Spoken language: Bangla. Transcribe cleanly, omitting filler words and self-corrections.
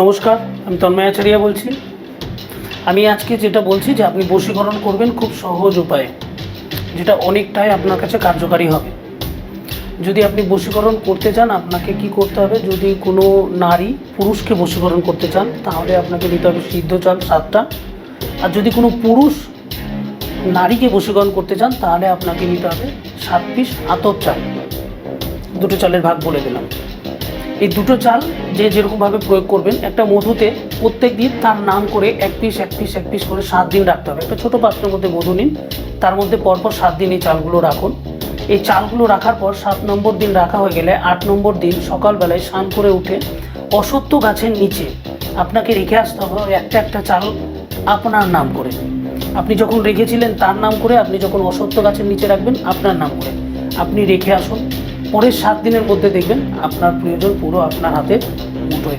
নমস্কার, আমি তন্ময় আচারিয়া বলছি। আমি আজকে যেটা বলছি যে আপনি বশীকরণ করবেন খুব সহজ উপায়ে, যেটা অনেকটাই আপনার কাছে কার্যকারী হবে। যদি আপনি বশীকরণ করতে চান, আপনাকে কি করতে হবে? যদি কোনো নারী পুরুষকে বশীকরণ করতে চান, তাহলে আপনাকে নিতে হবে সিদ্ধ চাল 7টা। আর যদি কোনো পুরুষ নারীকে বশীকরণ করতে চান, তাহলে আপনাকে নিতে হবে 7 পিস আতপ চাল। দুটো চালের ভাগ বলে দিলাম। এই দুটো চাল যে যেরকমভাবে প্রয়োগ করবেন, একটা মধুতে প্রত্যেক দিন তার নাম করে এক পিস করে 7 দিন রাখতে হবে। একটা ছোটো পাত্রের মধ্যে মধু নিন, তার মধ্যে পরপর 7 দিন এই চালগুলো রাখুন। এই চালগুলো রাখার পর 7 নম্বর দিন রাখা হয়ে গেলে 8 নম্বর দিন সকালবেলায় স্নান করে উঠে অশ্বত্থ গাছের নিচে আপনাকে রেখে আসতে হবে একটা চাল আপনার নাম করে। আপনি যখন রেখেছিলেন তার নাম করে, আপনি যখন অশ্বত্থ গাছের নিচে রাখবেন আপনার নাম করে আপনি রেখে আসুন। পরের 7 দিনের মধ্যে দেখবেন আপনার প্রিয়জন পুরো আপনার হাতের মুঠোয়।